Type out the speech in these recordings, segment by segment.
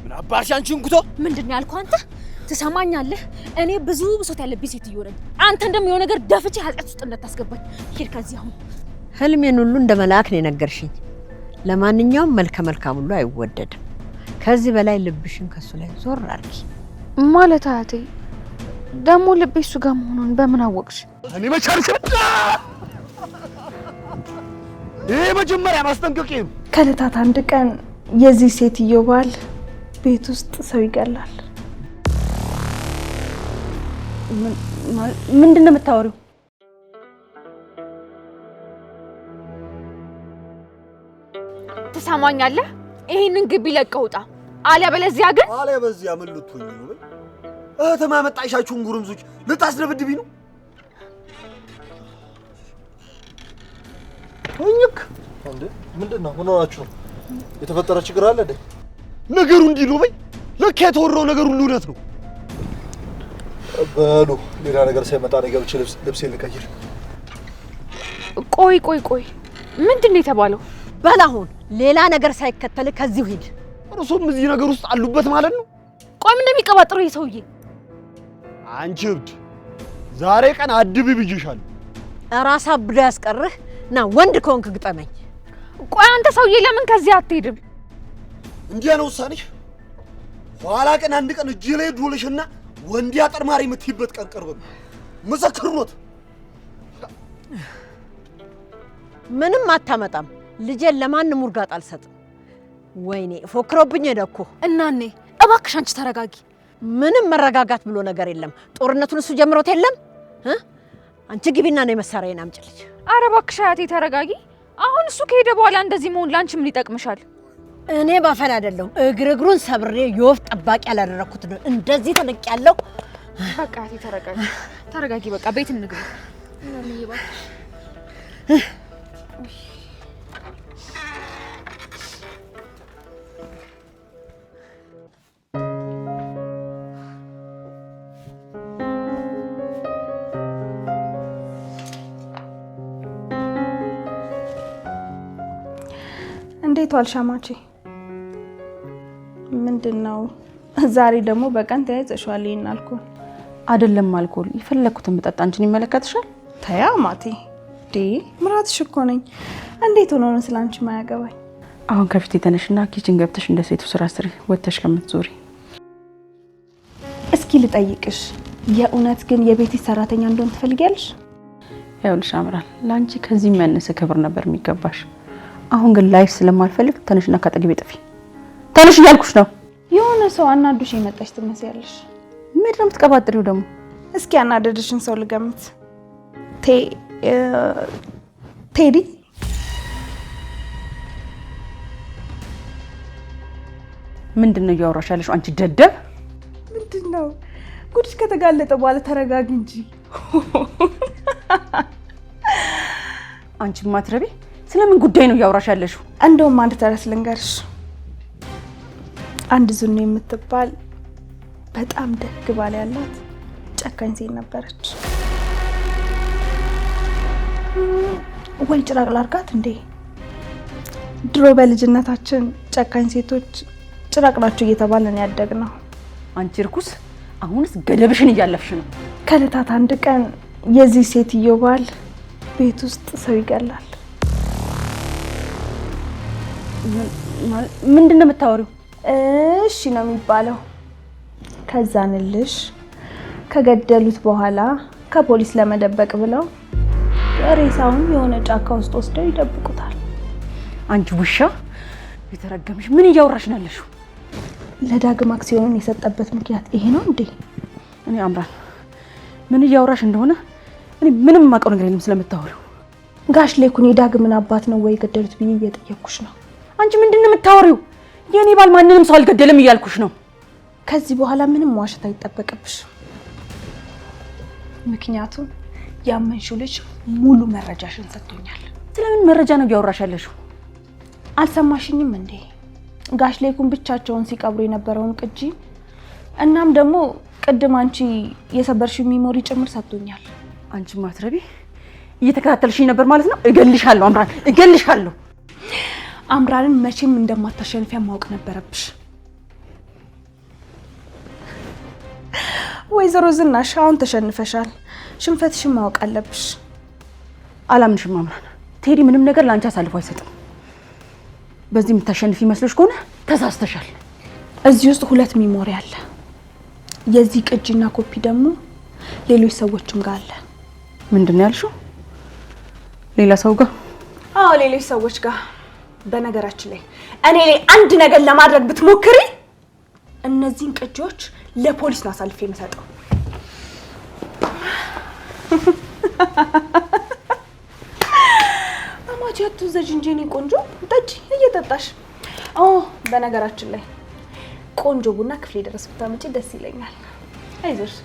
ምን አባሽ አንቺን ጉቶ ምንድነው ያልኩህ አንተ ትሰማኛለህ እኔ ብዙ ብሶት ያለብኝ ሴትዮ ነኝ አንተ እንደሚሆን ነገር ደፍቼ ኃጢአት ውስጥ እንዳታስገባኝ ሄድ ከዚህ አሁን ህልሜን ሁሉ እንደ መልአክ ነው ነገርሽኝ ለማንኛውም መልካም ሁሉ አይወደድም ከዚህ በላይ ልብሽን ከሱ ላይ ዞር አርጊ ማለት አያቴ ደሞ ልቤ እሱ ጋር መሆኑን በምን አወቅሽ እኔ መቻልሽዳ ይሄ መጀመሪያ ማስጠንቀቂያ ከለታት አንድ ቀን የዚህ ሴትዮ ባል ቤት ውስጥ ሰው ይገላል ምንድነው የምታወሪው ትሰማኛለህ ይሄንን ግቢ ለቀውጣ አለበለዚያ ግን አለበለዚያ ምን ልትሆኚ ነው እህተማ መጣሻችሁን ጉርምዞች ልታስደብድቢ ነው ወኝክ እንዴ ምንድነው ምን ሆናችሁ የተፈጠረ ችግር አለ አይደል ነገሩ እንዲህ ነው በይ ለካ የተወራው ነገር ሁሉ እውነት ነው በሉ ሌላ ነገር ሳይመጣ ነው ገብቼ ልብስ ልቀይር ቆይ ምንድነው የተባለው በላሁን ሌላ ነገር ሳይከተል ከዚህ ሂድ እርሱም እዚህ ነገር ውስጥ አሉበት ማለት ነው ቆይ ምን እንደሚቀባጥረው ይሰውዬ አንቺ እብድ ዛሬ ቀን አድብ ብይሻል ራስ አብዶ ያስቀርህ ና ወንድ ኮንክ ግጠመኝ ቆይ አንተ ሰውዬ ለምን ከዚህ አትሄድም እንዲያ ነው ውሳኔሽ ኋላ ቀን አንድ ቀን እጅ ላይ ዱልሽና ወንድ ያጠርማሪ የምትይበት ቀን ቀርበ መሰክሩት ምንም አታመጣም ልጄን ለማንም ሙርጋጥ አልሰጥም ወይኔ ፎክሮብኝ ሄደኩ እናኔ እባክሽ አንቺ ተረጋጊ ምንም መረጋጋት ብሎ ነገር የለም ጦርነቱን እሱ ጀምሮት የለም አንቺ ግቢና ነው መሳሪያዬን አምጪልኝ ኧረ እባክሽ አያቴ ተረጋጊ አሁን እሱ ከሄደ በኋላ እንደዚህ መሆን ላንቺ ምን ይጠቅምሻል እኔ ባፈን አይደለም እግሩን ሰብሬ የወፍ ጠባቂ ያላደረኩት ነው እንደዚህ ተነቅ ያለው በቃ አያቴ ተረጋጊ በቃ ቤት እንግባ እናንዬ እባክሽ እንዴት ዋልሻማቺ ምንድነው ዛሬ ደግሞ በቀን ተያይዘሻል ይናልኩ አይደለም አልኮል ይፈለኩትን መጠጣ አንቺን ይመለከትሻል ታያ ማቲ ዲ ምራትሽ እኮ ነኝ እንዴት ሆኖ ነው ስላንቺ ማያገባኝ አሁን ከፊት ተነሽና ኪችን ገብተሽ እንደ ሴቱ ስራ ስሪ ወተሽ ከምትዞሪ እስኪ ልጠይቅሽ የእውነት ግን የቤት ሰራተኛ እንደሆን ትፈልጊያለሽ ያውልሽ አምራል ላንቺ ከዚህ የሚያነሰ ክብር ነበር የሚገባሽ አሁን ግን ላይፍ ስለማልፈልግ ተነሽና ካጠገቤ ጥፊ ተነሽ እያልኩሽ ነው የሆነ ሰው አናዱሽ የመጣሽ ትመስያለሽ ምንድነው የምትቀባጥሪው ደግሞ እስኪ አናደድሽን ሰው ልገምት ቴዲ ምንድነው እያወራሽ ያለሽው አንቺ ደደብ ምንድነው ጉድሽ ከተጋለጠ በኋላ ተረጋጊ እንጂ አንቺ ማትረቢ ስለምን ጉዳይ ነው እያወራሽ ያለሽው እንደውም አንድ ተረስ ልንገርሽ አንድ ዙኑ የምትባል በጣም ደግ ባል ያላት ጨካኝ ሴት ነበረች ወይ ጭራቅ ላርጋት እንዴ ድሮ በልጅነታችን ጨካኝ ሴቶች ጭራቅ ናቸው እየተባለን ያደግነው አንቺ ርኩስ አሁንስ ገደብሽን እያለፍሽ ነው ከለታት አንድ ቀን የዚህ ሴትዮ ባል ቤት ውስጥ ሰው ይገላል ምንድነው የምታወሪው እሺ ነው የሚባለው ከዛንልሽ ከገደሉት በኋላ ከፖሊስ ለመደበቅ ብለው ሬሳውን የሆነ ጫካ ውስጥ ወስደው ይደብቁታል አንቺ ውሻ የተረገምሽ ምን እያወራሽ ነው ያለሽው ለዳግም አክሲዮኑን የሰጠበት ምክንያት ይሄ ነው እንዴ እኔ አምራን ምን እያወራሽ እንደሆነ እኔ ምንም ማቀው ነገር የለም ስለምታወሪው ጋሽ ለኩን የዳግምን አባት ነው ወይ ገደሉት ብዬ እየጠየቅኩሽ ነው አንቺ ምንድነው የምታወሪው የኔ ባል ማንንም ሰው አልገደለም እያልኩሽ ነው ከዚህ በኋላ ምንም ዋሽታ አይጠበቅብሽ ምክንያቱም ያመንሽው ልጅ ሙሉ መረጃሽን ሰጥቶኛል ስለምን መረጃ ነው እያወራሽ ያለሽው አልሰማሽኝም እንዴ ጋሽ ለኩን ብቻቸውን ሲቀብሩ የነበረውን ቅጂ እናም ደግሞ ቅድም አንቺ የሰበርሽው ሚሞሪ ጭምር ሰጥቶኛል አንቺ ማትረቢ እየተከታተልሽኝ ነበር ማለት ነው እገልሻለሁ አምራን እገልሻለሁ አምራንን መቼም እንደማታሸንፊያ ማወቅ ነበረብሽ ወይዘሮ ዝናሽ አሁን ተሸንፈሻል። ሽንፈትሽን ማወቅ አለብሽ። አላምንሽም አምራን። ቴዲ ምንም ነገር ላንቺ አሳልፎ አይሰጥም። በዚህ የምታሸንፊ መስሎሽ ከሆነ ተሳስተሻል። እዚህ ውስጥ 2 ሚሞሪ አለ። የዚህ ቅጂና ኮፒ ደግሞ ሌሎች ሰዎችም ጋር አለ። ምንድነው ያልሽው? ሌላ ሰው ጋር? አዎ ሌሎች ሰዎች ጋር። በነገራችን ላይ እኔ ላይ አንድ ነገር ለማድረግ ብትሞክሪ እነዚህን ቅጂዎች ለፖሊስ ነው አሳልፌ የምሰጠው። አማቻቱ ዘጅንጀኒ ቆንጆ ጠጪ እየጠጣሽ። በነገራችን ላይ ቆንጆ ቡና ክፍሌ ድረስ ብታመጪ ደስ ይለኛል። አይዞሽ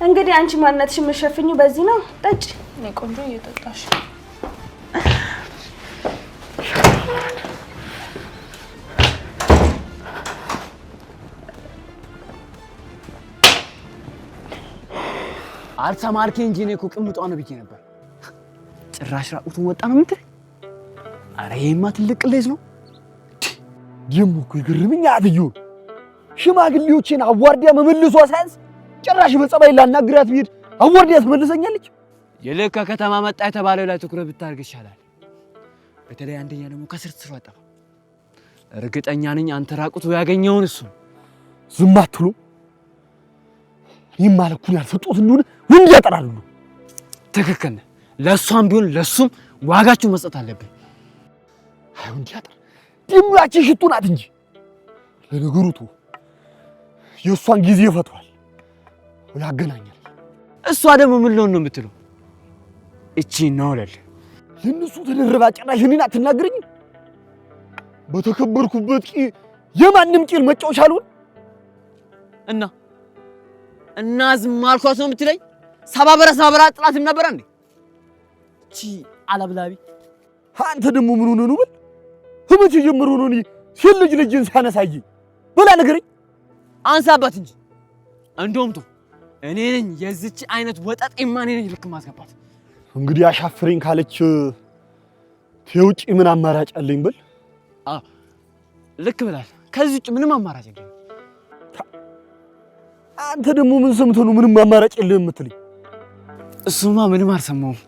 እንግዲህ አንቺ ማንነትሽን የምትሸፍኚው በዚህ ነው። ጠጪ እኔ ቆንጆ እየጠጣሽ። አልሰማልከኝ እንጂ እኔ እኮ ቅምጧ ነው ብዬ ነበር። ጭራሽ ራቁቱን ወጣ ነው የምትል? አረ ይሄማ ትልቅ ቅሌት ነው። ደሞ እኮ ይገርምኝ አትዩ ሽማግሌዎችን አዋርዲያ መመልሷ ሳይንስ ጭራሽ በጸባይ ላናግራት ቢሄድ አዋርዲያ ትመልሰኛለች። የልክ ከከተማ መጣ የተባለው ላይ ትኩረት ብታርግ ይሻላል። በተለይ አንደኛ ደግሞ ከስር ትስሩ አጠፋ። እርግጠኛ ነኝ አንተ ራቁቱ ያገኘውን እሱ ዝም አትሉ። ይማለኩን ያልሰጡት እንደሆነ ወንድ ያጠራሉ። ትክክል ነህ። ለሷም ቢሆን ለሱም ዋጋችሁ መስጠት አለብን። አይ ወንድ ያጠራ ደምላችን ሽቱ ናት እንጂ ለነገሩ ቱ የሷን ጊዜ ፈቷል ያገናኛል። እሷ ደግሞ ምን ልሆን ነው የምትለው? እቺ ነው ለል ለነሱ ተደረባ ጭራሽ እኔን አትናገረኝም። በተከበርኩበት የማንም ቂል መጫወቻ አልሆን እና ዝም አልኳት ነው የምትለኝ? ሰባበራ ጥላትም ነበር እንዴ? እቺ አላብላቢ። አንተ ደግሞ ምን ሆነ ነው በል ህመት ጀምሮ ነው ሲል ልጅን ሳነሳይ በላ ነገረኝ። አንሳባት እንጂ እንደውም እኔ ነኝ የዚች አይነት ወጣት ማን ነኝ ልክ ማስገባት። እንግዲህ አሻፍረኝ ካለች የውጪ ምን አማራጭ አለኝ በል። ልክ ብላል። ከዚህ ውጪ ምንም አማራጭ የለም። አንተ ደግሞ ምን ሰምተህ ነው ምንም አማራጭ የለም የምትለኝ? እሱማ ምንም አልሰማሁም።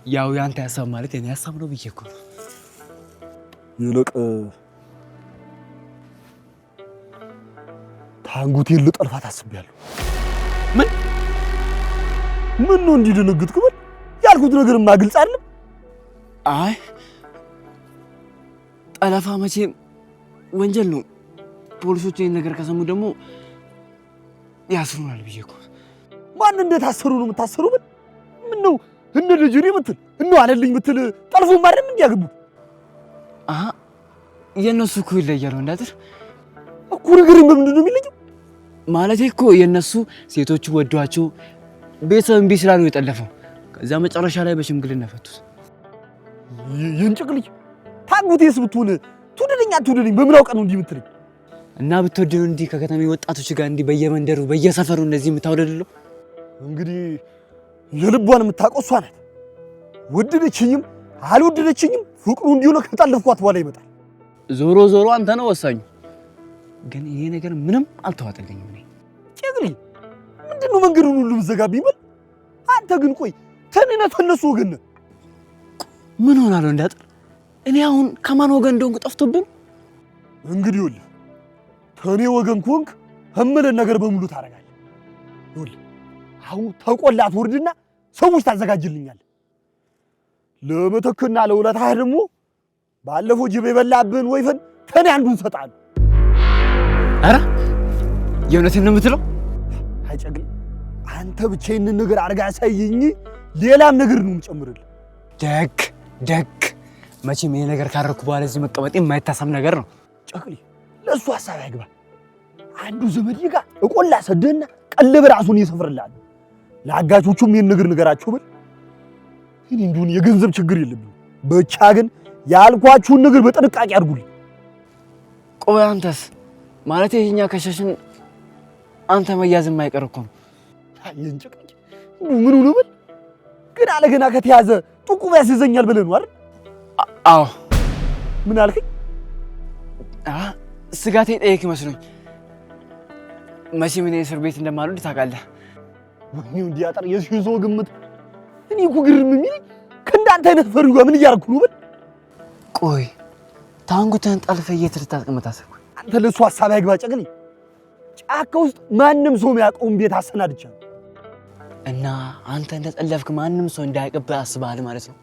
ያው ያንተ ሐሳብ ማለት የኔ ሐሳብ ነው ብዬ እኮ ነው። ይልቅ ታንጉቴን ልጠልፋት አስቤያለሁ። ምን ነው እንዲደነግጥክ በል? ያልኩት ነገርማ ግልጽ አይደለም? አይ ጠለፋ መቼም ወንጀል ነው። ፖሊሶች ይሄን ነገር ከሰሙ ደግሞ ያስሩናል ብዬ እኮ። ማን እንደታሰሩ ነው የምታሰሩ በል? ምን ነው እነ ልጅኔ ምትል እነ አለልኝ ምትል ጠልፎ ማረም እንዲያገቡ የነሱ እኮ ይለያሉ እንዳትር እኮ ነገርን በምንድን ነው የሚለየው? ማለቴ እኮ የነሱ ሴቶቹ ወዷቸው ቤተሰብ እምቢ ስላሉ የጠለፈው ከዛ መጨረሻ ላይ በሽምግልና ፈቱት። የእንጭቅ ልጅ ታንጉቴስ ብትሆን ትውደደኝ በምን አውቀ ነው እንዲህ የምትለኝ? እና ብትወደው እንዲህ ከከተማ ወጣቶች ጋር እንዲህ በየመንደሩ በየሰፈሩ እንደዚህ የምታወደድለው? እንግዲህ የልቧን የምታውቀው እሷ ናት። ወደደችኝም አልወደደችኝም ፍቅሩ እንዲሁ ነው ከጠለፍኳት በኋላ ይመጣል። ዞሮ አንተ ነው ወሳኙ። ግን ይሄ ነገር ምንም አልተዋጠልኝም። እኔ ጨግሪ ምንድነው መንገዱን ሁሉ ዘጋብኝ በል። አንተ ግን ቆይ ተነነ ተነሱ ወገን ምን ሆናለሁ እንዳጥር? እኔ አሁን ከማን ወገን እንደሆንኩ ጠፍቶብኝ። እንግዲህ ይኸውልህ ከኔ ወገን ኮንክ እምልህ ነገር በሙሉ ታረጋለህ። ይኸውልህ አሁን ተቆላት ወርድና ሰዎች ታዘጋጅልኛለህ። ለመተክና ለውለታህ ደግሞ ባለፈው ጅብ የበላብን ወይፈን ከኔ አንዱን ሰጣለሁ። አረ የእውነቴን ነው የምትለው? አይጨግል አንተ ብቻ ይሄንን ነገር አርጋ ያሳየኝ ሌላም ነገር ነው የምጨምርልህ። ደግ መቼም ይሄ ነገር ካረኩ በኋላ እዚህ መቀመጤ የማይታሰብ ነገር ነው። ጨግሊ ለሱ ሐሳብ ያግባ። አንዱ ዘመድ ጋር እቆላ ሰደና ቀለብ ራሱን ይሰፍርልሃል። ለአጋቾቹም ይሄን ነገር ንገራቸው በል። እኔ እንደውን የገንዘብ ችግር የለብኝም። ብቻ ግን ያልኳችሁን ነገር በጥንቃቄ አድርጉልኝ። ቆይ አንተስ ማለት ይሄኛ ከሸሽን አንተ መያዝ የማይቀር እኮ ነው። የእንጭቅ ምን ሆነ በል። ግን አለገና ከተያዘ ጥቁም ያስይዘኛል ብለህ ነው አይደል? አዎ። ምን አልከኝ? ስጋቴ ጠየቅ መስሎኝ። መቼም እኔ እስር ቤት እንደማልወድ ታውቃለህ። ወይኔ እንዲያጠር የሲዞ ግምት እኔ እኮ ግርም የሚል ከእንዳንተ አይነት ፈሪው ጋር ምን እያደረኩ ነው? በል ቆይ ታንጉተን ጠልፈህ የት ልታስቀምጥ አሰብክ? አንተ ለሱ ሐሳብ አይግባ ጨቅሊ። ጫካ ውስጥ ማንም ሰው የሚያውቀውን ቤት አሰናድቻለሁ። እና አንተ እንደጠለፍክ ማንም ሰው እንዳያውቅብህ አስበሃል ማለት ነው?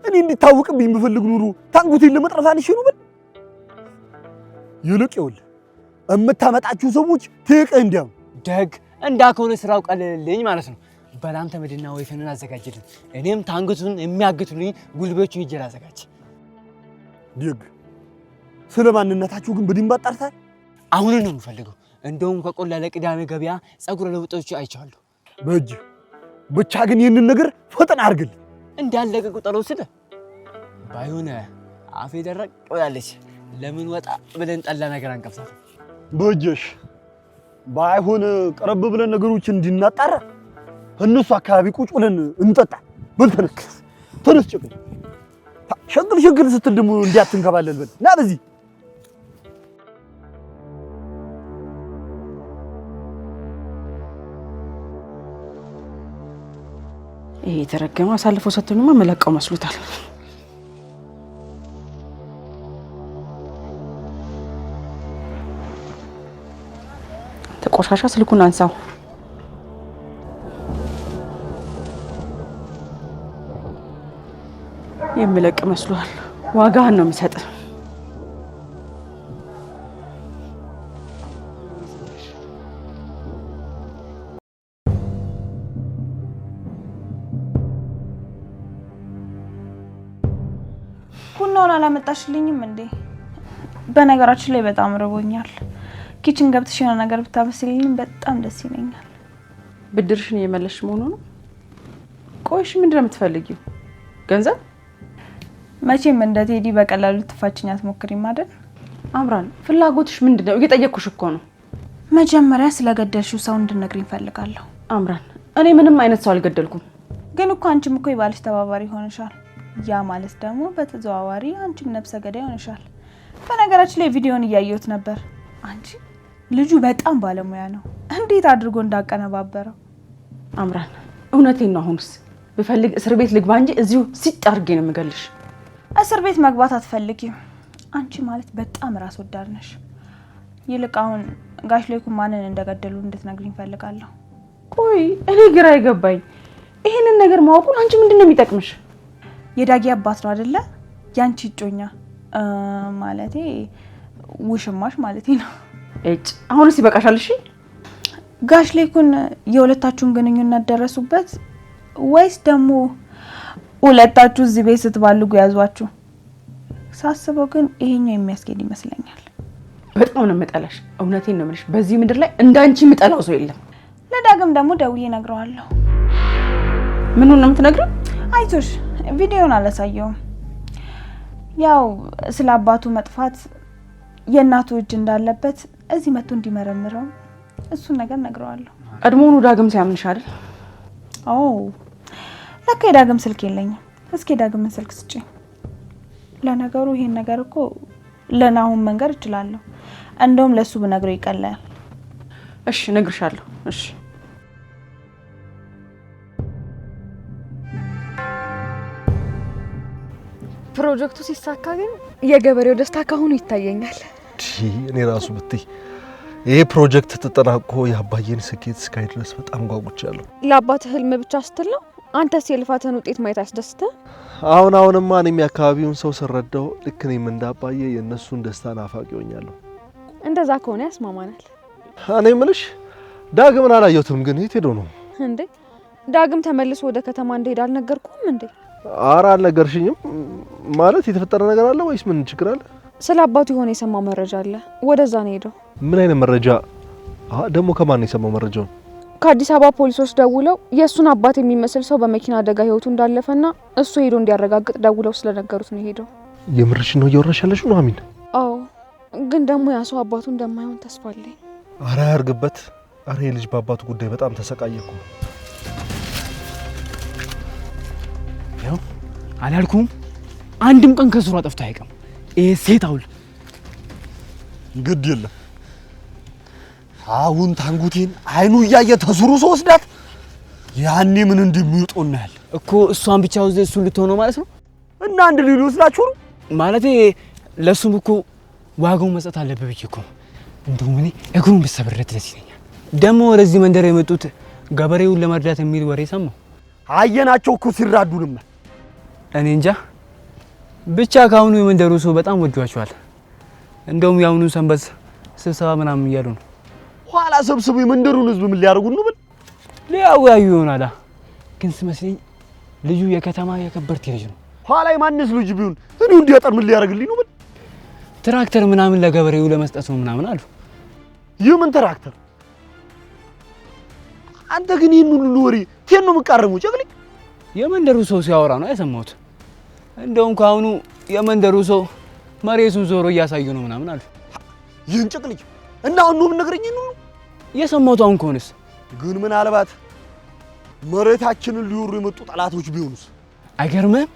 እኔ እንድታወቅብኝ ብፈልግ ኑሮ ታንጉቴን ለመጥረፍ አንሽ ነው። በል ይልቅ ይኸውልህ እምታመጣችሁ ሰዎች ትቅህ እንዲያው ደግ እንዳከሆነ ስራው ቀለልልኝ ማለት ነው። በላንተ መድና ወይፈንን አዘጋጅልን፣ እኔም ታንጉቱን የሚያግቱልኝ ጉልቤዎቹን ይጀራ አዘጋጅ። ደግ ስለ ማንነታችሁ ግን በደንብ አጣርተሃል? አሁን ነው የምፈልገው። እንደውም ከቆላ ለቅዳሜ ገበያ ጸጉረ ለውጦች አይቻለሁ። በእጅ ብቻ ግን ይህንን ነገር ፈጠን አድርግልኝ። እንዳለቀ ቁጠረው ስለ ባይሆን አፌ ደረቅ ብላለች። ለምን ወጣ ብለን ጠላ ነገር አንቀብሳት። በእጅሽ ባይሆን ቀረብ ብለን ነገሮችን እንድናጣራ እነሱ አካባቢ ቁጭ ብለን እንጠጣ። በል ተነስ ጭቅል ሸግል ስትል ደግሞ እንዲያትንከባለል በል ና በዚህ ይሄ የተረገመ አሳልፎ ሰጥቶንማ መለቀው መስሎታል። ተቆሻሻ ስልኩን አንሳው። የምለቅ መስሏል። ዋጋህን ነው የሚሰጥ። ቡናውን አላመጣሽልኝም እንዴ? በነገራችን ላይ በጣም ርቦኛል። ኪችን ገብተሽ የሆነ ነገር ብታበስልልኝ በጣም ደስ ይለኛል። ብድርሽን እየመለስሽ መሆኑ ነው? ቆይሽ ምንድን ነው የምትፈልጊው? ገንዘብ? መቼም እንደ ቴዲ በቀላሉ ልትፋችኝ አትሞክሪም አይደል? አምራን ፍላጎትሽ ምንድነው? እየጠየቅኩሽ እኮ ነው። መጀመሪያ ስለገደልሽው ሰው እንድነግሪኝ ፈልጋለሁ። አምራን እኔ ምንም አይነት ሰው አልገደልኩም። ግን እኮ አንቺም እኮ የባልሽ ተባባሪ ሆነሻል። ያ ማለት ደግሞ በተዘዋዋሪ አንቺም ነፍሰ ገዳይ ሆነሻል። በነገራችን ላይ ቪዲዮን እያየሁት ነበር። አንቺ ልጁ በጣም ባለሙያ ነው። እንዴት አድርጎ እንዳቀነባበረው። አምራን እውነቴን ነው። አሁንስ ብፈልግ እስር ቤት ልግባ እንጂ እዚሁ ሲጥ አድርጌ ነው የምገልሽ። እስር ቤት መግባት አትፈልጊም። አንቺ ማለት በጣም ራስ ወዳድ ነሽ። ይልቅ አሁን ጋሽ ሌኩ ማንን እንደገደሉ እንድትነግሪኝ ፈልጋለሁ። ቆይ እኔ ግራ አይገባኝ። ይሄንን ነገር ማወቁን አንቺ ምንድነው የሚጠቅምሽ? የዳጊ አባት ነው አይደለ? ያንቺ እጮኛ ማለቴ ውሽማሽ ማለቴ ነው። እጭ አሁንስ ይበቃሻል። እሺ ጋሽ ሌኩን የሁለታችሁን ግንኙነት ደረሱበት ወይስ ደግሞ ሁለታችሁ እዚህ ቤት ስትባልጉ ያዟችሁ? ሳስበው ግን ይሄኛው የሚያስኬድ ይመስለኛል። በጣም ነው የምጠላሽ። እውነቴን ነው የምልሽ። በዚህ ምድር ላይ እንዳንቺ የምጠላው ሰው የለም። ለዳግም ደግሞ ደውዬ እነግረዋለሁ። ምኑን ነው የምትነግሪው? አይዞሽ ቪዲዮን አላሳየውም። ያው ስለ አባቱ መጥፋት የእናቱ እጅ እንዳለበት እዚህ መጥቶ እንዲመረምረው እሱን ነገር እነግረዋለሁ። ቀድሞውኑ ዳግም ሲያምንሽ አይደል? አዎ ለካ የዳግም ስልክ የለኝም። እስኪ ዳግምን ስልክ ስጪኝ። ለነገሩ ይሄን ነገር እኮ ለናሁን መንገር እችላለሁ። እንደውም ለሱ ብነግረው ይቀላል። እሺ እነግርሻለሁ። እሺ ፕሮጀክቱ ሲሳካ ግን የገበሬው ደስታ ካሁኑ ይታየኛል። እኔ ራሱ ብትይ ይሄ ፕሮጀክት ተጠናቆ የአባዬን ስኬት እስካይ ድረስ በጣም ጓጉቻለሁ። ለአባትህ ህልም ብቻ ስትል ነው? አንተስ የልፋትን ውጤት ማየት አስደስተህ? አሁንማ እኔም የአካባቢውን ሰው ስረዳው ልክ እኔም እንዳባዬ የእነሱን ደስታ ናፋቂ ሆኛለሁ። እንደዛ ከሆነ ያስማማናል። እኔ የምልሽ ዳግምን አላየሁትም፣ ግን የት ሄዶ ነው እንዴ? ዳግም ተመልሶ ወደ ከተማ እንደሄደ አልነገርኩም እንዴ? ኧረ አልነገርሽኝም። ማለት የተፈጠረ ነገር አለ ወይስ ምን ችግር አለ? ስለ አባቱ የሆነ የሰማው መረጃ አለ። ወደዛ ነው ሄደው። ምን አይነት መረጃ? ደግሞ ከማን ነው የሰማው መረጃውን? ከአዲስ አበባ ፖሊሶች ደውለው የእሱን አባት የሚመስል ሰው በመኪና አደጋ ህይወቱ እንዳለፈና እሱ ሄዶ እንዲያረጋግጥ ደውለው ስለነገሩት ነው ሄደው። የምርሽን ነው እያወራሽ ያለሽው ነው? አሚን። አዎ፣ ግን ደግሞ ያ ሰው አባቱ እንደማይሆን ተስፋ አለኝ። ኧረ ያርግበት። ኧረ የልጅ በአባቱ ጉዳይ በጣም ተሰቃየኩ። ያው አላልኩም? አንድም ቀን ከስሯ ጠፍቶ አይቀም። ይሄ ሴት አውል ግድ የለም አሁን ታንጉቴን አይኑ እያየ ተዙሩ ወስዳት ያኔ ምን እንደሚውጥ እናያለን እኮ። እሷን ብቻ ወዘ እሱ ልትሆነው ማለት ነው። እና አንድ ሊሉ ወስዳችሁ ነው ማለቴ። ለሱም እኮ ዋጋው መስጠት አለበት ብዬ እኮ እንደው ምን እግሩን ብሰብረት ደስ ይለኛል። ደግሞ ወደዚህ መንደር የመጡት ገበሬውን ለመርዳት የሚል ወሬ ሰማሁ። አየናቸው እኮ ሲራዱንም እኔ እንጃ ብቻ ካሁኑ የመንደሩ ሰው በጣም ወዷቸዋል። እንደውም ያሁኑ ሰንበት ስብሰባ ምናምን እያሉ ነው። ኋላ ሰብስቡ የመንደሩን ህዝብ ምን ሊያደርጉ ነው ብል ሊያወያዩ ይሆናል። ግን ስመስለኝ ልጁ የከተማ የከበርቴ ልጅ ነው። ኋላ የማንስ ልጅ ቢሆን እኔው እንዲያጠር ምን ሊያደርግልኝ ነው ብል ትራክተር ምናምን ለገበሬው ለመስጠት ነው ምናምን አሉ። የምን ትራክተር? አንተ ግን ይሄን ሁሉ ወሬ ከየት ነው የምትቃረመው? ጨቅሊ የመንደሩ ሰው ሲያወራ ነው የሰማሁት። እንደውም ካሁኑ የመንደሩ ሰው መሬቱን ዞሮ እያሳዩ ነው ምናምን አሉ። ይህን ጨቅሊ እና አሁን ነው የምነግረኝ ነው የሰማሁት። አሁን ከሆነስ ግን ምናልባት መሬታችንን ሊወሩ የመጡ ጠላቶች ቢሆኑስ? አይገርምም?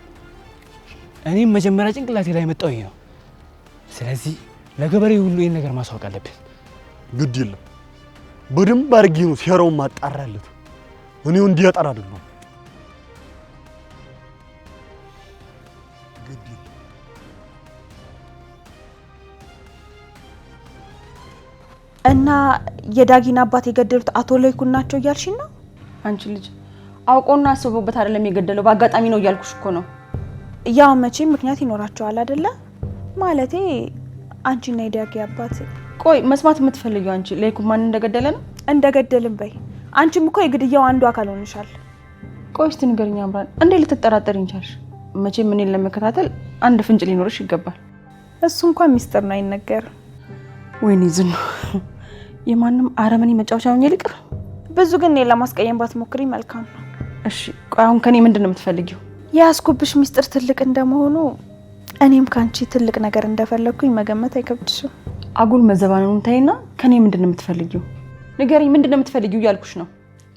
እኔም መጀመሪያ ጭንቅላቴ ላይ መጣው ይሄ ነው። ስለዚህ ለገበሬው ሁሉ ይሄን ነገር ማሳወቅ አለብን። ግድ የለም በደንብ አድርጌ ነው ሴራውን ማጣራለት። እኔው እንዲያጠራ አይደለም። ግድ የለም እና የዳጊን አባት የገደሉት አቶ ለይኩን ናቸው እያልሽኝ ነው? አንቺ ልጅ አውቆና አስቦበት አይደለም የገደለው፣ በአጋጣሚ ነው እያልኩሽ እኮ ነው። ያው መቼም ምክንያት ይኖራቸዋል አይደለ? ማለቴ አንቺና የዳጊ አባት። ቆይ መስማት የምትፈልጊው አንቺ ለይኩን ማን እንደገደለ ነው? እንደገደልም በይ። አንቺም እኮ የግድያው አንዱ አካል ሆነሻል። ቆይ እስቲ ንገሪኝ አምራን፣ እንዴ ልትጠራጠሪኝ ቻልሽ? መቼም እኔን ለመከታተል አንድ ፍንጭ ሊኖርሽ ይገባል። እሱ እንኳን ሚስጥር ነው አይነገርም። ወይኔ ዝኑ፣ የማንም አረመኔ መጫወቻ ሆኜ ልቅር? ብዙ ግን እኔን ለማስቀየም ባትሞክሪ መልካም ነው። እሺ ቆይ አሁን ከኔ ምንድን ነው የምትፈልጊው? ያስኩብሽ ሚስጥር ትልቅ እንደመሆኑ እኔም ካንቺ ትልቅ ነገር እንደፈለኩኝ መገመት አይከብድሽም። አጉል መዘባነኑን ታይና ከኔ ምንድን ነው የምትፈልጊው? ንገሪኝ፣ ምንድን ነው የምትፈልጊው እያልኩሽ ነው።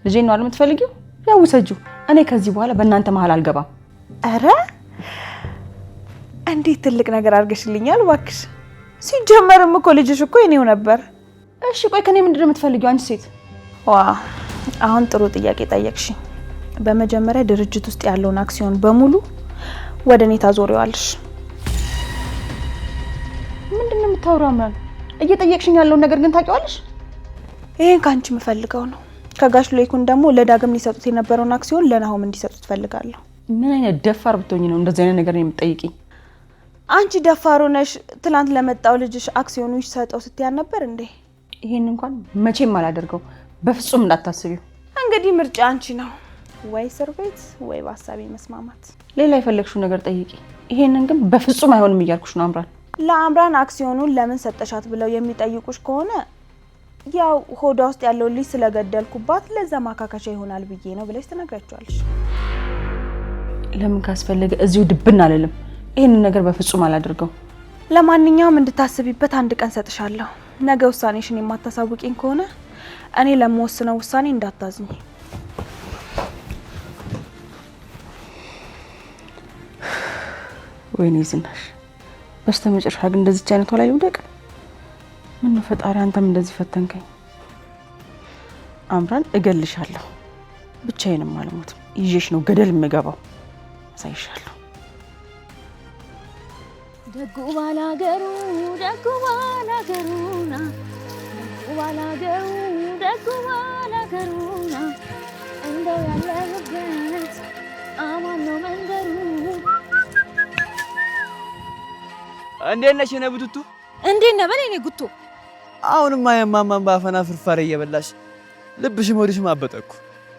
ልጄን ነው አይደል የምትፈልጊው? ያው ውሰጂው። እኔ ከዚህ በኋላ በእናንተ መሀል አልገባም። አረ እንዴት ትልቅ ነገር አድርገሽልኛል እባክሽ። ሲጀመርም እኮ ልጅሽ እኮ የኔው ነበር። እሺ ቆይ ከኔ ምንድን ነው የምትፈልጊው አንቺ ሴት? ዋ አሁን ጥሩ ጥያቄ ጠየቅሽኝ። በመጀመሪያ ድርጅት ውስጥ ያለውን አክሲዮን በሙሉ ወደ እኔ ታዞሪዋለሽ። ምንድን ነው የምታወራው አምራን? እየጠየቅሽኝ ያለውን ነገር ግን ታውቂዋለሽ? ይሄን ካንቺ የምፈልገው ነው። ከጋሽ ለይኩን ደግሞ ለዳግም ሊሰጡት የነበረውን አክሲዮን ለናሆም እንዲሰጡት ፈልጋለሁ። ምን አይነት ደፋር ብትሆኚ ነው እንደዚህ አይነት ነገር የምትጠይቂኝ? አንቺ ደፋሩ ነሽ። ትላንት ለመጣው ልጅሽ አክሲዮኑ ይሰጠው ስትያን ነበር እንዴ? ይሄን እንኳን መቼም አላደርገው፣ በፍጹም እንዳታስቢው። እንግዲህ ምርጫ አንቺ ነው፣ ወይ እስር ቤት ወይ በሀሳቤ መስማማት። ሌላ የፈለግሽው ነገር ጠይቂ። ይሄንን ግን በፍጹም አይሆንም እያልኩሽ ነው አምራን። ለአምራን አክሲዮኑን ለምን ሰጠሻት ብለው የሚጠይቁሽ ከሆነ ያው ሆዷ ውስጥ ያለው ልጅ ስለገደልኩባት ለዛ ማካካሻ ይሆናል ብዬ ነው ብለሽ ትነግራቸዋለሽ። ለምን ካስፈለገ እዚሁ ድብን አልልም። ይሄንን ነገር በፍጹም አላደርገው። ለማንኛውም እንድታስቢበት አንድ ቀን ሰጥሻለሁ። ነገ ውሳኔሽን የማታሳውቂኝ ከሆነ እኔ ለምወስነው ውሳኔ እንዳታዝኝ። ወይኔ ዝናሽ፣ በስተመጨረሻ ግን እንደዚች አይነቷ ላይ ልውደቅ? ምን ፈጣሪ አንተም እንደዚህ ፈተንከኝ። አምራን እገልሻለሁ፣ ብቻዬንም አልሞትም። ይዤሽ ነው ገደል የምገባው። አሳይሻለሁ። ደጉ ባላገሩ ደጉ ባላገሩና ደጉ ባላገሩ ደጉ ባላገሩና እንደው ያለህበት አማን ነው መንደሩ። እንዴት ነሽ የኔ ቡቱቱ? እንዴት ነህ በለኝ እኔ ጉቶ። አሁንማ የማማን ባፈና ፍርፋሪ እየበላሽ ልብሽም ሆድሽም አበጠኩ።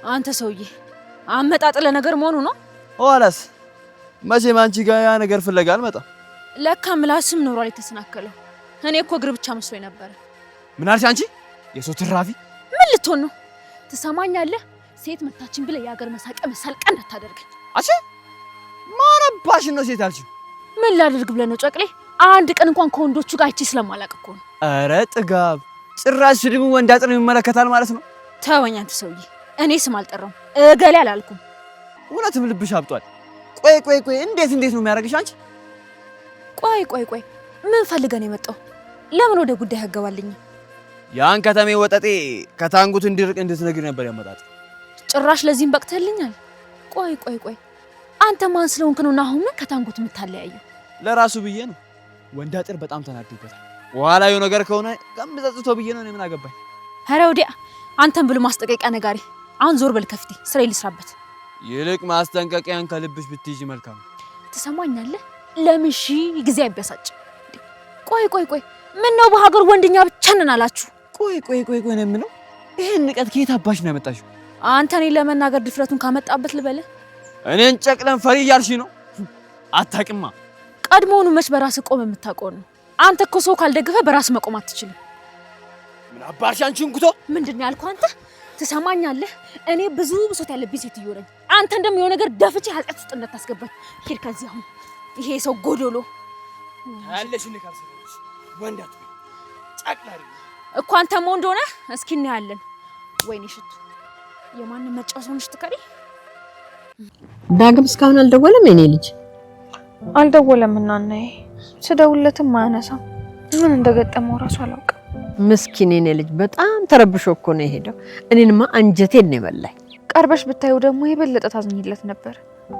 አንተ ሰውዬ አመጣጥ ለነገር መሆኑ ነው። ኋላስ መቼም አንቺ ጋር ያ ነገር ፍለጋ አልመጣም። ለካ ምላስም ኖሯል የተሰናከለው። እኔ እኮ እግር ብቻ መስሎኝ ነበር። ምን አልሽ አንቺ? የሰው ትራፊ ምን ልትሆን ነው? ትሰማኛለህ? ሴት መታችን ብለህ የሀገር መሳቂያ መሳልቀን እንዳታደርገኝ። አቺ ማረባሽ ነው ሴት አልሽው? ምን ላድርግ ብለህ ነው ጨቅሌ? አንድ ቀን እንኳን ከወንዶቹ ጋር አይቼ ስለማላውቅ እኮ ነው። ኧረ ጥጋብ! ጭራሽ ስድቡ ወንድ አጥር ይመለከታል ማለት ነው። ተወኝ አንተ ሰውዬ። እኔ ስም አልጠራውም፣ እገሌ አላልኩም። እውነትም ልብሽ አብጧል። ቆይ እንዴት ነው የሚያደርግሽ አንቺ? ቆይ ምን ፈልገህ ነው የመጣው? ለምን ወደ ጉዳይ ያገባልኝ? ያን ከተሜ ወጠጤ ከታንጉት እንዲርቅ እንድትነግር ነበር ያመጣጥ። ጭራሽ ለዚህም በቅተልኛል። ቆይ አንተ ማን ስለሆንክ ነው ናሆምን ከታንጉት የምታለያየው? ለራሱ ብዬ ነው። ወንድ አጥር በጣም ተናደደበታል። በኋላ የሆነ ነገር ከሆነ ቀምዘጽቶ ብዬ ነው። እኔ ምን አገባኝ? ኧረ ወዲያ አንተን ብሎ ማስጠንቀቂያ ነጋሪ። አሁን ዞር በል ከፊቴ፣ ስራ ልስራበት። ይልቅ ማስጠንቀቂያን ከልብሽ ብትይጂ መልካም። ትሰማኛለህ? ለምን ጊዜ አይበሳጭ? ቆይ ምን ነው በሀገር ወንድኛ ብቻ ነን አላችሁ? ቆይ ነው የምለው። ይሄን ንቀት ከየት አባሽ ነው ያመጣሽው? አንተ እኔን ለመናገር ድፍረቱን ካመጣበት ልበለ። እኔን ጨቅለን ፈሪ እያልሽ ነው? አታውቅማ። ቀድሞውኑ መች በራስ ቆም የምታውቀው ነው። አንተ እኮ ሰው ካልደገፈ በራስ መቆም አትችልም። ምን አባሽ አንቺን ኩቶ ምንድን ነው ያልኩህ? አንተ ትሰማኛለህ? እኔ ብዙ ብሶት ያለብኝ ሴትዮ ነኝ። አንተ እንደሚሆን ነገር ደፍቼ ኃጢአት ውስጥ እንዳታስገባኝ። ሂድ ከዚህ አሁን። ይሄ ሰው ጎዶሎ ያለሽ ንካር ሰለሽ ወንዳት ጨቅላሪ እኮ አንተ ምን እንደሆነ እስኪ እናያለን። ወይኔ ሽቱ የማንን መጫወት ሆነሽ ትከሪ። ዳግም እስካሁን አልደወለም? የኔ ልጅ አልደወለም። እናናዬ ስደውልለትም አያነሳም። ምን እንደገጠመው ራሱ አላውቅም። ምስኪን የኔ ልጅ በጣም ተረብሾ እኮ ነው የሄደው። እኔንማ አንጀቴን ነው የበላኝ። ቀርበሽ ብታዩ ደግሞ የበለጠ ታዝኝለት ነበር።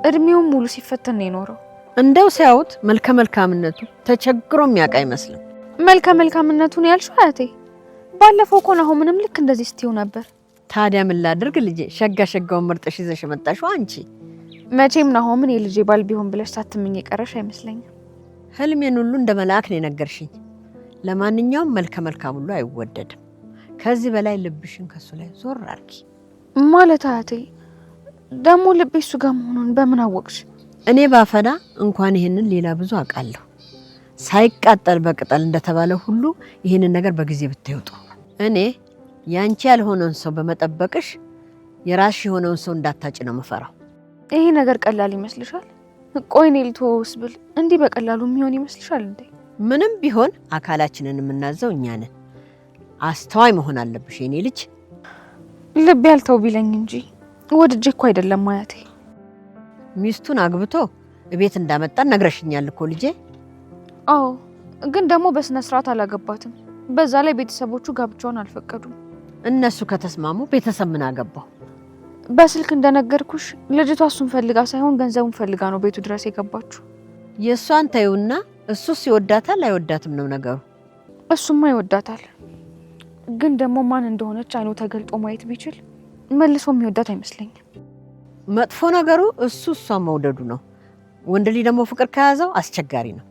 እድሜውን ሙሉ ሲፈተን ነው የኖረው። እንደው ሲያዩት መልከ መልካምነቱ ተቸግሮ የሚያውቅ አይመስልም። መልከ መልካምነቱን ያልሽው አያቴ ባለፈው እኮ ነው ምንም ልክ እንደዚህ ስትይው ነበር። ታዲያ ምን ላድርግ ልጄ? ሸጋውን መርጠሽ ይዘሽ መጣሽው አንቺ። መቼም ናሆምን የልጄ ባል ቢሆን ብለሽ ሳትምኝ የቀረሽ አይመስለኝም። ህልሜን ሁሉ እንደ መልአክ ነው የነገርሽኝ። ለማንኛውም መልከ መልካም ሁሉ አይወደድም። ከዚህ በላይ ልብሽን ከሱ ላይ ዞር አርጊ። ማለት አያቴ ደግሞ ልቤ እሱ ጋር መሆኑን በምን አወቅሽ? እኔ ባፈና እንኳን ይሄንን ሌላ ብዙ አውቃለሁ። ሳይቃጠል በቅጠል እንደተባለ ሁሉ ይሄንን ነገር በጊዜ ብታዩጡ። እኔ ያንቺ ያልሆነውን ሰው በመጠበቅሽ የራስሽ የሆነውን ሰው እንዳታጭ ነው መፈራው። ይሄ ነገር ቀላል ይመስልሻል? ቆይ እኔ ልተወውስ ብል እንዲህ በቀላሉ የሚሆን ይመስልሻል እንዴ? ምንም ቢሆን አካላችንን የምናዘው እኛ ነን። አስተዋይ መሆን አለብሽ የኔ ልጅ። ልቤ ያልተው ቢለኝ እንጂ ወድጄ እኮ አይደለም አያቴ። ሚስቱን አግብቶ እቤት እንዳመጣን ነግረሽኛል እኮ ልጄ። አዎ፣ ግን ደግሞ በስነ ስርዓት አላገባትም። በዛ ላይ ቤተሰቦቹ ጋብቻውን አልፈቀዱም። እነሱ ከተስማሙ ቤተሰብ ምን አገባው? በስልክ እንደነገርኩሽ ልጅቷ እሱን ፈልጋ ሳይሆን ገንዘቡን ፈልጋ ነው ቤቱ ድረስ የገባችው። የእሷን ተይውና እሱስ ይወዳታል አይወዳትም ነው ነገሩ። እሱማ ይወዳታል፣ ግን ደግሞ ማን እንደሆነች አይኑ ተገልጦ ማየት ቢችል መልሶ የሚወዳት አይመስለኝም። መጥፎ ነገሩ እሱ እሷን መውደዱ ነው። ወንድ ልጅ ደግሞ ፍቅር ከያዘው አስቸጋሪ ነው።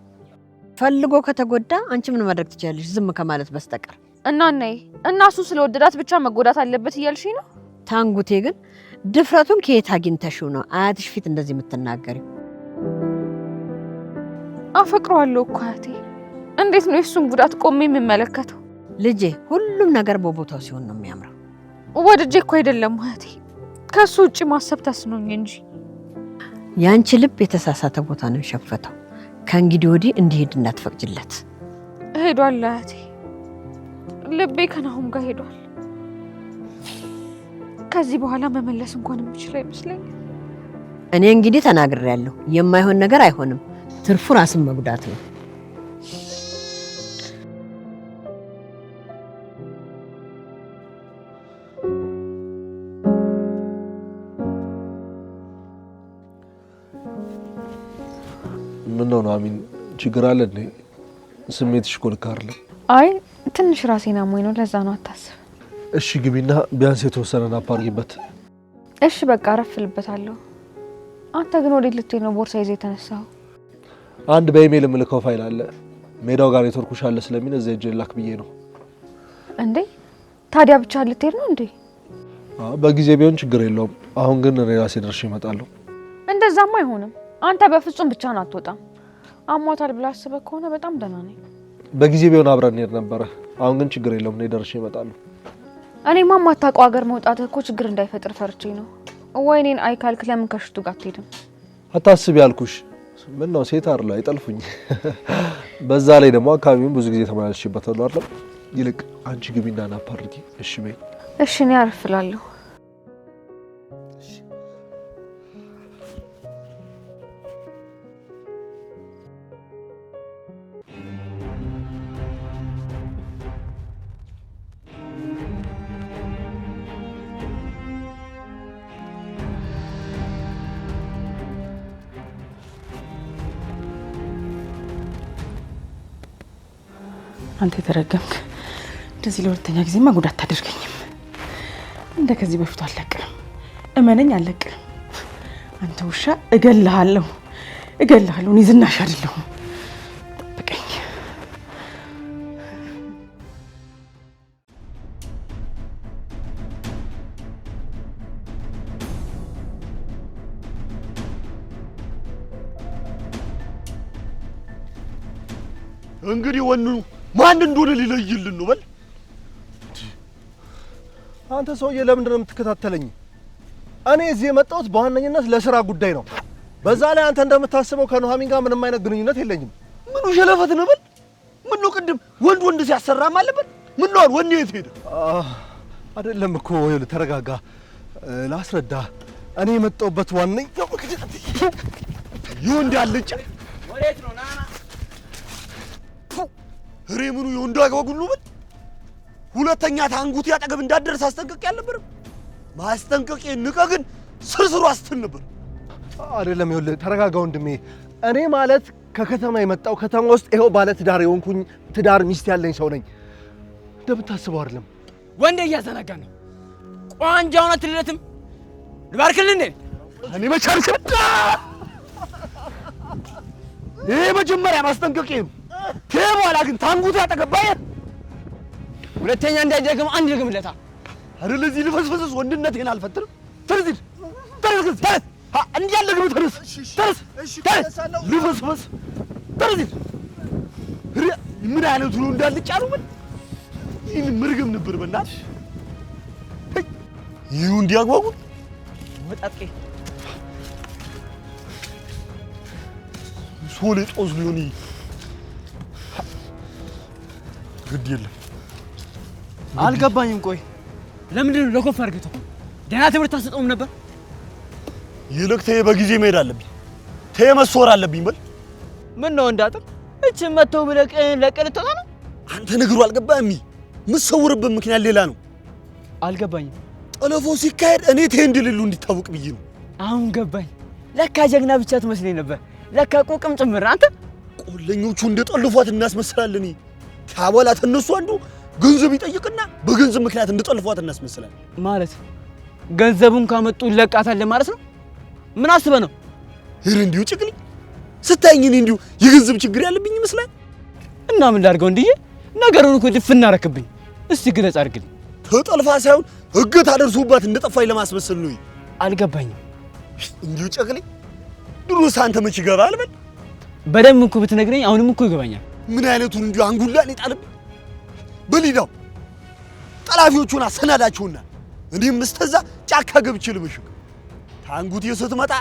ፈልጎ ከተጎዳ አንቺ ምን ማድረግ ትችያለሽ ዝም ከማለት በስተቀር? እና እሱ ስለወደዳት ብቻ መጎዳት አለበት እያልሽኝ ነው? ታንጉቴ ግን ድፍረቱን ከየት አግኝተሽው ነው አያትሽ ፊት እንደዚህ የምትናገሪው? አፈቅረዋለሁ እኮ አያቴ። እንዴት ነው የሱን ጉዳት ቆሜ የምመለከተው? ልጄ ሁሉም ነገር በቦታው ሲሆን ነው የሚያምረው። ወድጄ እኮ አይደለም አያቴ፣ ከሱ ውጪ ማሰብ ተስኖኝ እንጂ። ያንቺ ልብ የተሳሳተ ቦታ ነው የሸፈተው። ከእንግዲህ ወዲህ እንዲሄድ እንዳትፈቅጅለት። ሄዷል አያቴ፣ ልቤ ከናሁም ጋር ሄዷል። ከዚህ በኋላ መመለስ እንኳን የምችል አይመስለኝም። እኔ እንግዲህ ተናግሬያለሁ። የማይሆን ነገር አይሆንም። ትርፉ ራስን መጉዳት ነው። ምን ነው አሚን? ችግር አለ እንዴ? ስሜትሽ እኮ ልክ አይደለም። አይ ትንሽ ራሴን አሞኝ ነው፣ ለዛ ነው። አታስብ። እሺ ግቢና ቢያንስ የተወሰነ ናፕ አድርጊበት። እሺ በቃ አረፍልበታለሁ። አንተ ግን ወዴት ልትሄድ ነው ቦርሳ ይዘህ የተነሳው? አንድ በኢሜል የምልከው ፋይል አለ። ሜዳው ጋር ኔትወርኩሽ አለ ስለሚል እዛ ሄጄ ላክ ብዬ ነው። እንዴ ታዲያ ብቻ ልትሄድ ነው እንዴ? በጊዜ ቢሆን ችግር የለውም። አሁን ግን እኔ ራሴ ደርሼ እመጣለሁ። እንደዛማ አይሆንም። አንተ በፍጹም ብቻህን አትወጣም። አሟታል ብለህ አስበህ ከሆነ በጣም ደህና ነኝ። በጊዜ ቢሆን አብረን እንሄድ ነበረ። አሁን ግን ችግር የለውም። እኔ ደርሼ እመጣለሁ። እኔማ የማታውቀው ሀገር መውጣትህ እኮ ችግር እንዳይፈጥር ፈርቼ ነው። ወይኔን አይካልክ ለምን ከሽቱ ጋር አትሄድም? አታስቢ ያልኩሽ። ምን ነው ሴት አይደል አይጠልፉኝ። በዛ ላይ ደግሞ አካባቢውን ብዙ ጊዜ ተመላለስሽበታል አይደል? ይልቅ አንቺ ግቢና ናፕ አድርጊ። እሺ በይ። እሺ እኔ አርፍላለሁ። አንተ የተረገምክ እንደዚህ ለሁለተኛ ጊዜማ ጉዳት ታደርገኝም። እንደ ከዚህ በፊቱ አልለቅም። እመነኝ አልለቅም። አንተ ውሻ እገልሃለሁ። እኔ ዝናሽ አይደለሁም። ጠብቀኝ። እንግዲህ ወንኑ ማን እንደሆነ ሊለይልን ነው። በል አንተ ሰውዬ ለምንድን ነው የምትከታተለኝ? እኔ እዚህ የመጣሁት በዋነኝነት ለስራ ጉዳይ ነው። በዛ ላይ አንተ እንደምታስበው ከኑሐሚን ጋር ምንም አይነት ግንኙነት የለኝም። ምኑ ሸለፈት ነው? በል ምን ነው ቅድም ወንድ ሲያሰራም አለበት። ምን ነው ወኔ የት ሄደ? አይደለም እኮ ይኸውልህ፣ ተረጋጋ፣ ላስረዳ። እኔ የመጣሁበት ዋነኛው ምክንያት ይሁን እንዳልጭ ወዴት ነው? ናና ሬምኑ ይሁን ዳግባጉሉ በል ሁለተኛ ታንጉት ያጠገብ እንዳደረስ አስጠንቀቅ ያልነበር? ማስጠንቀቅ ንቀ ግን ስርስሩ አስተን ነበር። አይደለም ይኸውልህ፣ ተረጋጋ ወንድሜ። እኔ ማለት ከከተማ የመጣው ከተማ ውስጥ ይኸው ባለ ትዳር የሆንኩኝ ትዳር ሚስት ያለኝ ሰው ነኝ። እንደምታስበው አይደለም። ወንዴ እያዘናጋ ነው። ቋንጃውና ትልለትም ልባርክልን እንዴ? እኔ መቻልሽ ይሄ መጀመሪያ ማስጠንቀቄ ነው። ከበኋላ ግን ታንጉት ያጠገባየ ሁለተኛ እንዳይደግም አንድ ደግምለታ አይደል? እዚህ ልፈስፈስስ ወንድነቴን አልፈትርም። ተርዝ እንዲያለ ግብ ተርስ ልፈስፈስ ተርዝ ምን አይነቱ ነው እንዳልጫሉ ምን ይህን ምርግም ነበር በእናትሽ ይሁ እንዲያጓጉ ወጣጤ ሶሌ ጦስ ሊሆን ግድ የለም። አልገባኝም። ቆይ ለምንድን ነው ለኮፍ አድርገው ደህና ትምህርት አሰጠውም ነበር? ይልቅ ተይ በጊዜ መሄድ አለብኝ። ተይ መስወር አለብኝ። በል ምን ነው እንዳጥር እቺ መተው ብለህ ለቀልተው ነው? አንተ ነገሩ አልገባህም። የምትሰውርበት ምክንያት ሌላ ነው። አልገባኝም። ጠለፎ ሲካሄድ እኔ ተይ እንድልሉ እንዲታወቅ ብዬ ነው። አሁን ገባኝ። ለካ ጀግና ብቻ ትመስለኝ ነበር። ለካ ቆቅም ጭምር። አንተ ቆለኞቹ እንደ ጠልፏት እናስመስላለን። ታበላ ተነሱ አንዱ ገንዘብ ይጠይቅና በገንዘብ ምክንያት እንደ ጠልፏት እናስመስላለን። ማለት ገንዘቡን ካመጡ ለቃታለን ማለት ነው። ምን አስበህ ነው? ይሄ እንዲሁ ጭቅሊ ስታይኝ እኔ እንዲሁ የገንዘብ ችግር ያለብኝ ይመስላል። እና ምን ላድርገው? እንዲህ ነገሩን እኮ ድፍና አደረክብኝ። እስቲ ግለጽ አድርግልኝ። ተጠልፋ ሳይሆን እገት አደርሶባት እንደጠፋኝ ለማስመሰል ነው። አልገባኝም። እንዲሁ ጭቅሊ ድሮስ አንተ መች ይገባል? በል በደንብ እኮ ብትነግረኝ አሁንም እኮ ይገባኛል። ምን አይነቱን እንዲሁ አንጉላን ይጣልብኝ። በሊዳው ጠላፊዎቹን አሰናዳቸውና እኔም እስተዛ ጫካ ገብቼ ልመሽግ ታንጉቴ ስትመጣ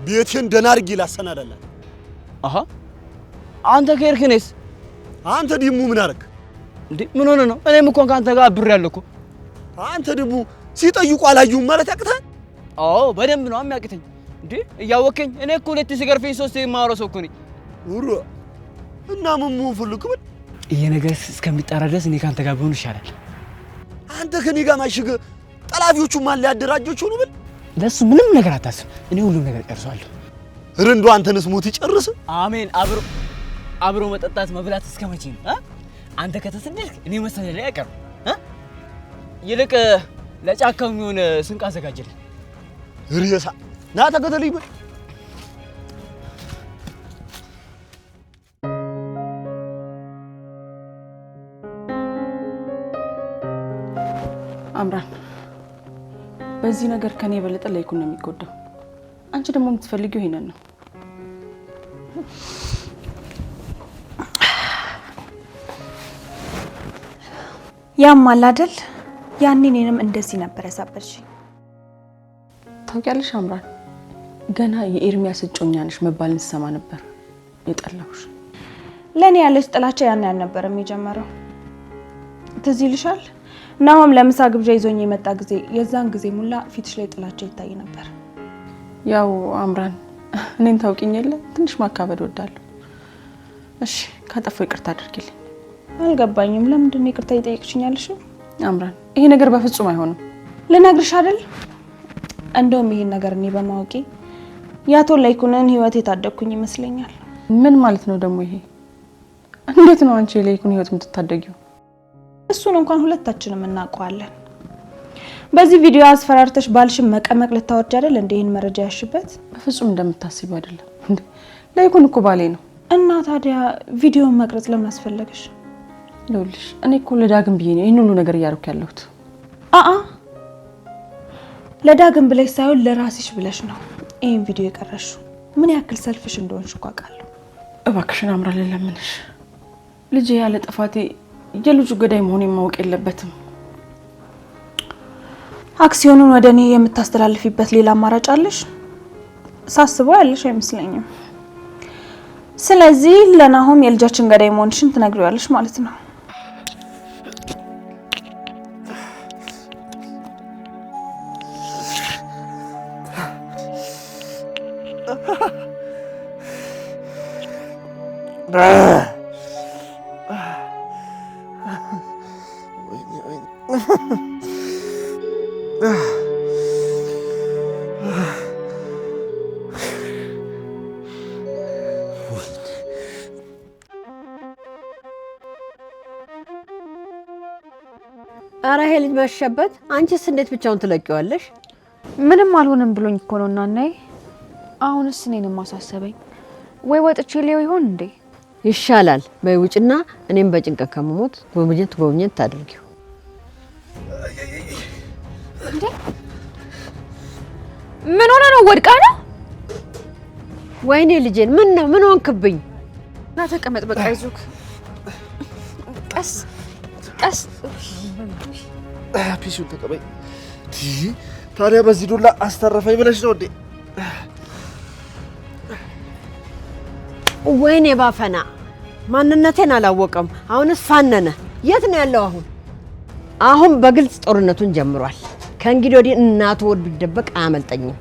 ቤቴን ደህና አድርጌ ላሰናዳላት። አሃ አንተ ከርክኔስ አንተ ደግሞ ምን አደረግ እንዴ? ምን ሆነ ነው? እኔም እኮ ካንተ ጋር አብሬ ያለሁ እኮ። አንተ ደግሞ ሲጠይቁ አላዩም ማለት ያቅታል? አዎ በደንብ ነው የሚያቅተኝ። እንዴ እያወከኝ እኔ እኮ ሁለት ሲገርፈኝ ሶስት የማወራው ሰው እኮ ነኝ። ኡራ እና ምን መሆን ፈልክ? ምን ይሄ ነገር እስከሚጣራ ድረስ እኔ ካንተ ጋር ብሆን ይሻላል። አንተ ከኔ ጋር ማሽገ ጠላፊዎቹ ማን ሊያደራጆቹ ነው? ምን ለሱ ምንም ነገር አታስብ። እኔ ሁሉም ነገር ጨርሷለሁ። ረንዶ አንተንስ ሞት ይጨርስ። አሜን። አብሮ መጠጣት መብላት እስከመቼ ነው? አንተ ከተሰደድክ እኔ መሰለኝ ላይ አይቀርም። ይልቅ ለጫካው የሚሆን ስንቅ አዘጋጅልኝ። ሪያሳ ና ተከተለኝ። በል አምራን፣ በዚህ ነገር ከኔ የበለጠ ለይኩን ነው የሚጎዳው። አንቺ ደግሞ የምትፈልጊው ይሄንን ነው። ያማል አይደል? ያኔ እኔንም እንደዚህ ነበር ያሳበልሽ። ታውቂያለሽ አምራን፣ ገና የኤርሚያስ እጮኛ ነሽ መባልን ስሰማ ነበር የጠላሁሽ። ለኔ ያለሽ ጥላቻ ያን አልነበረም የጀመረው። ትዝ ይልሻል? ናሆም ለምሳ ግብዣ ይዞኝ የመጣ ጊዜ የዛን ጊዜ ሙላ ፊትሽ ላይ ጥላቻ ይታይ ነበር። ያው አምራን፣ እኔን ታውቂኝ የለ ትንሽ ማካበድ ወዳለሁ። እሺ ካጠፋው ይቅርታ አድርጊልኝ። አልገባኝም። ለምንድን ነው ይቅርታ ይጠይቅሽኛልሽ? አምራን፣ ይሄ ነገር በፍጹም አይሆንም። ልነግርሽ አይደል? እንደውም ይሄን ነገር እኔ በማወቄ ያቶ ላይኩንን ህይወት የታደግኩኝ ይመስለኛል። ምን ማለት ነው ደግሞ ይሄ? እንዴት ነው አንቺ የሌይኩን ህይወት የምትታደጊው? እሱን እንኳን ሁለታችንም እናውቀዋለን። በዚህ ቪዲዮ አስፈራርተሽ ባልሽን መቀመቅ ልታወርጅ አይደል እንዴ ይሄን መረጃ ያሽበት? በፍጹም እንደምታስቢው አይደለም እንዴ። ሌይኩን እኮ ባሌ ነው። እና ታዲያ ቪዲዮን መቅረጽ ለምን አስፈለገሽ? ይኸውልሽ እኔ እኮ ለዳግም ብዬ ነው ይሄን ሁሉ ነገር እያደረኩ ያለሁት። ለዳግም ብለሽ ሳይሆን ለራስሽ ብለሽ ነው ይሄን ቪዲዮ የቀረሽው። ምን ያክል ሰልፍሽ እንደሆንሽ እኮ አውቃለሁ። እባክሽን አምራን ለምንሽ፣ ልጄ ያለ ጥፋቴ የልጁ ገዳይ መሆኔን ማወቅ የለበትም። አክሲዮኑን ወደ እኔ የምታስተላልፊበት ሌላ አማራጭ አለሽ? ሳስበው ያለሽ አይመስለኝም። ስለዚህ ለናሆም የልጃችን ገዳይ መሆንሽን ትነግሪዋለሽ ማለት ነው። ኧረ ይሄ ልጅ መሸበት። አንቺስ እንዴት ብቻውን ትለቂዋለሽ? ምንም አልሆነም ብሎኝ እኮ ነው እናናዬ። አሁንስ እኔንም አሳሰበኝ። ወይ ወጥቼ ሊው ይሆን እንዴ? ይሻላል። በይ ውጭና እኔም በጭንቀት ከመሞት ጎብኘት ታድርጊው። እንዴ ምን ሆነ ነው? ወድቃ ነው? ወይኔ ልጄን ምን ነው? ምን ሆንክብኝ? ና ተቀመጥ። በቃ ይዞክ ቀስ ቀስ ፒሱን ተቀበይ። ታዲያ በዚህ ዱላ አስተረፈኝ ብለሽ ነው እንዴ? ወይኔ ባፈና ማንነቴን አላወቀም። አሁንስ ፋነነ። የት ነው ያለው? አሁን በግልጽ ጦርነቱን ጀምሯል። ከእንግዲህ ወዲህ እናቱ ወድ ቢደበቅ አያመልጠኝም።